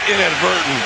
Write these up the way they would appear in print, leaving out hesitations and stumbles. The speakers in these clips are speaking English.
inadvertent.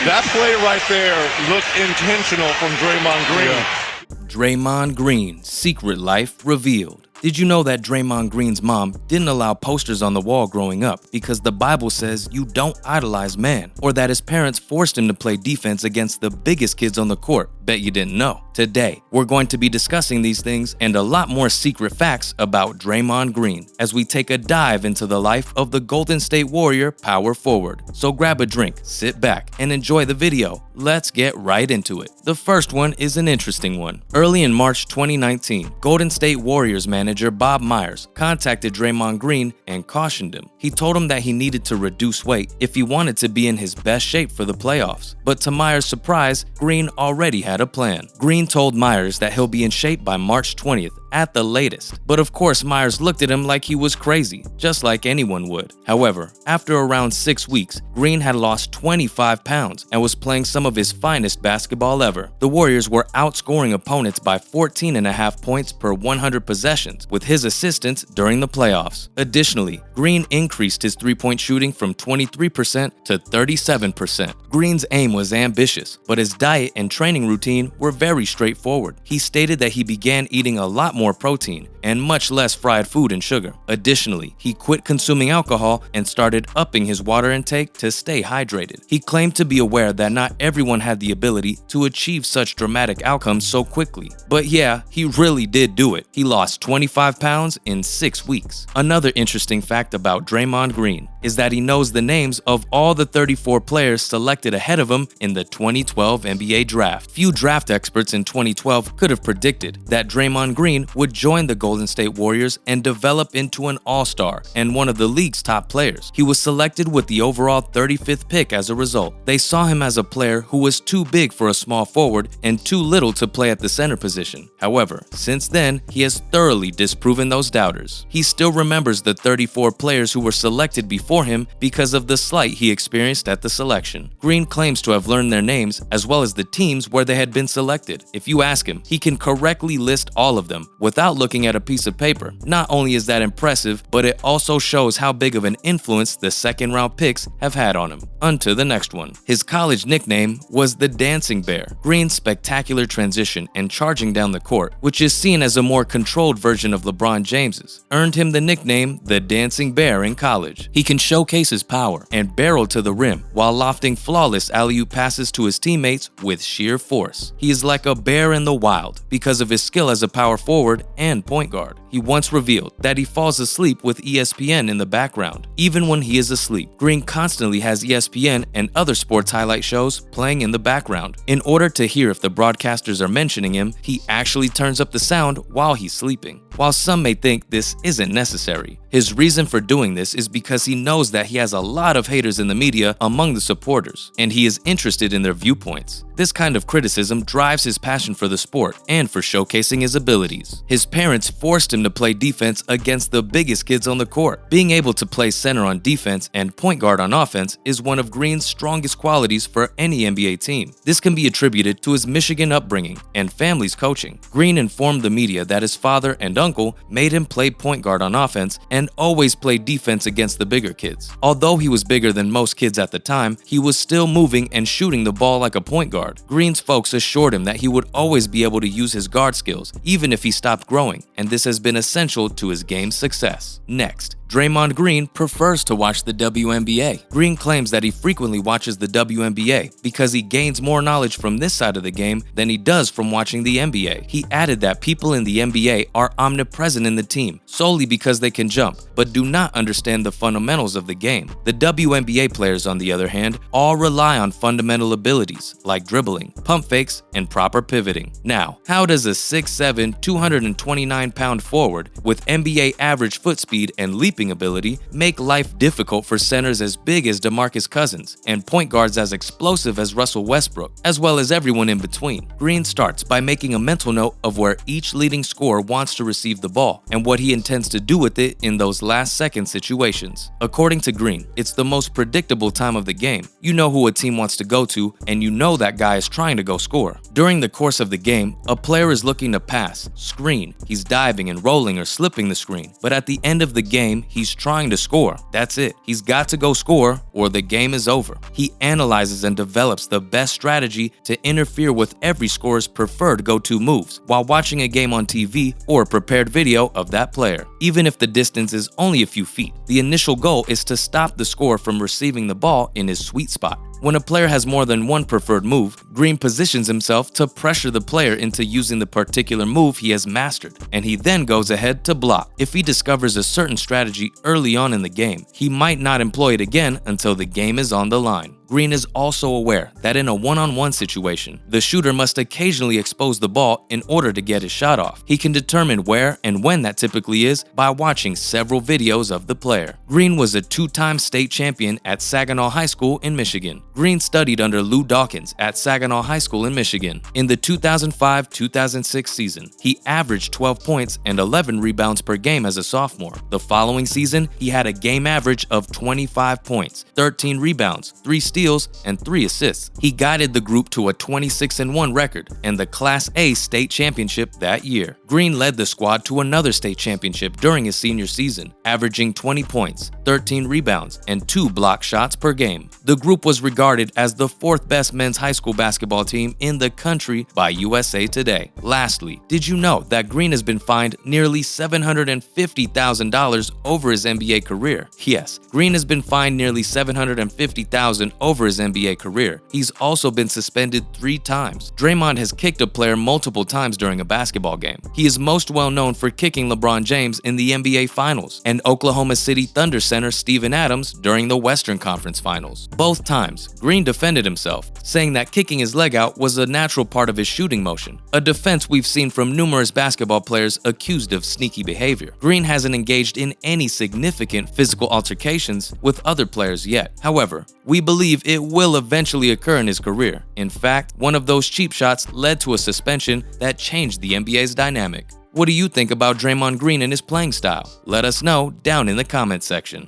That play right there looked intentional from Draymond Green. Yeah. Draymond Green, secret life revealed. Did you know that Draymond Green's mom didn't allow posters on the wall growing up because the Bible says you don't idolize man, or that his parents forced him to play defense against the biggest kids on the court? Bet you didn't know. Today, we're going to be discussing these things and a lot more secret facts about Draymond Green as we take a dive into the life of the Golden State Warrior power forward. So grab a drink, sit back, and enjoy the video. Let's get right into it. The first one is an interesting one. Early in March 2019, Golden State Warriors manager Bob Myers contacted Draymond Green and cautioned him. He told him that he needed to reduce weight if he wanted to be in his best shape for the playoffs. But to Myers' surprise, Green already had a plan. Green told Myers that he'll be in shape by March 20th at the latest. But of course, Myers looked at him like he was crazy, just like anyone would. However, after around 6 weeks, Green had lost 25 pounds and was playing some of his finest basketball ever. The Warriors were outscoring opponents by 14.5 points per 100 possessions with his assistance during the playoffs. Additionally, Green increased his three-point shooting from 23% to 37%. Green's aim was ambitious, but his diet and training routine were very straightforward. He stated that he began eating a lot more protein and much less fried food and sugar. Additionally, he quit consuming alcohol and started upping his water intake to stay hydrated. He claimed to be aware that not everyone had the ability to achieve such dramatic outcomes so quickly. But yeah, he really did do it. He lost 25 pounds in 6 weeks. Another interesting fact about Draymond Green is that he knows the names of all the 34 players selected ahead of him in the 2012 NBA draft. Few draft experts in 2012 could have predicted that Draymond Green would join the Golden State Warriors and develop into an all-star and one of the league's top players. He was selected with the overall 35th pick as a result. They saw him as a player who was too big for a small forward and too little to play at the center position. However, since then, he has thoroughly disproven those doubters. He still remembers the 34 players who were selected before him because of the slight he experienced at the selection. Green claims to have learned their names as well as the teams where they had been selected. If you ask him, he can correctly list all of them without looking at a piece of paper. Not only is that impressive, but it also shows how big of an influence the second-round picks have had on him. On to the next one. His college nickname was the Dancing Bear. Green's spectacular transition and charging down the court, which is seen as a more controlled version of LeBron James's, earned him the nickname the Dancing Bear in college. He can showcase his power and barrel to the rim while lofting flawless alley-oop passes to his teammates with sheer force. He is like a bear in the wild because of his skill as a power forward and point guard. He once revealed that he falls asleep with ESPN in the background. Even when he is asleep, Green constantly has ESPN and other sports highlight shows playing in the background. In order to hear if the broadcasters are mentioning him, he actually turns up the sound while he's sleeping. While some may think this isn't necessary, his reason for doing this is because he knows that he has a lot of haters in the media among the supporters, and he is interested in their viewpoints. This kind of criticism drives his passion for the sport and for showcasing his abilities. His parents forced him to play defense against the biggest kids on the court. Being able to play center on defense and point guard on offense is one of Green's strongest qualities for any NBA team. This can be attributed to his Michigan upbringing and family's coaching. Green informed the media that his father and uncle made him play point guard on offense and always play defense against the bigger kids. Although he was bigger than most kids at the time, he was still moving and shooting the ball like a point guard. Green's folks assured him that he would always be able to use his guard skills, even if he stopped growing, and this has been essential to his game's success. Next, Draymond Green prefers to watch the WNBA. Green claims that he frequently watches the WNBA because he gains more knowledge from this side of the game than he does from watching the NBA. He added that people in the NBA are omnipresent in the team solely because they can jump, but do not understand the fundamentals of the game. The WNBA players, on the other hand, all rely on fundamental abilities like dribbling, pump fakes, and proper pivoting. Now, how does a 6'7", 229-pound forward with NBA average foot speed and leap ability make life difficult for centers as big as DeMarcus Cousins and point guards as explosive as Russell Westbrook, as well as everyone in between? Green starts by making a mental note of where each leading scorer wants to receive the ball and what he intends to do with it in those last-second situations. According to Green, it's the most predictable time of the game. You know who a team wants to go to, and you know that guy is trying to go score. During the course of the game, a player is looking to pass, screen, he's diving and rolling or slipping the screen, but at the end of the game, he's trying to score. That's it. He's got to go score or the game is over. He analyzes and develops the best strategy to interfere with every scorer's preferred go-to moves while watching a game on TV or a prepared video of that player. Even if the distance is only a few feet, the initial goal is to stop the scorer from receiving the ball in his sweet spot. When a player has more than one preferred move, Green positions himself to pressure the player into using the particular move he has mastered, and he then goes ahead to block. If he discovers a certain strategy early on in the game, he might not employ it again until the game is on the line. Green is also aware that in a one-on-one situation, the shooter must occasionally expose the ball in order to get his shot off. He can determine where and when that typically is by watching several videos of the player. Green was a two-time state champion at Saginaw High School in Michigan. Green studied under Lou Dawkins at Saginaw High School in Michigan. In the 2005-2006 season, he averaged 12 points and 11 rebounds per game as a sophomore. The following season, he had a game average of 25 points, 13 rebounds, 3 steals, and 3 assists. He guided the group to a 26-1 record and the Class A state championship that year. Green led the squad to another state championship during his senior season, averaging 20 points, 13 rebounds, and 2 block shots per game. The group was regarded as the 4th best men's high school basketball team in the country by USA Today. Lastly, did you know that Green has been fined nearly $750,000 over his NBA career? Yes, Green has been fined nearly $750,000 over his NBA career. He's also been suspended 3 times. Draymond has kicked a player multiple times during a basketball game. He is most well known for kicking LeBron James in the NBA Finals and Oklahoma City Thunder center Steven Adams during the Western Conference Finals. Both times, Green defended himself, saying that kicking his leg out was a natural part of his shooting motion, a defense we've seen from numerous basketball players accused of sneaky behavior. Green hasn't engaged in any significant physical altercations with other players yet. However, we believe it will eventually occur in his career. In fact, one of those cheap shots led to a suspension that changed the NBA's dynamic. What do you think about Draymond Green and his playing style? Let us know down in the comments section.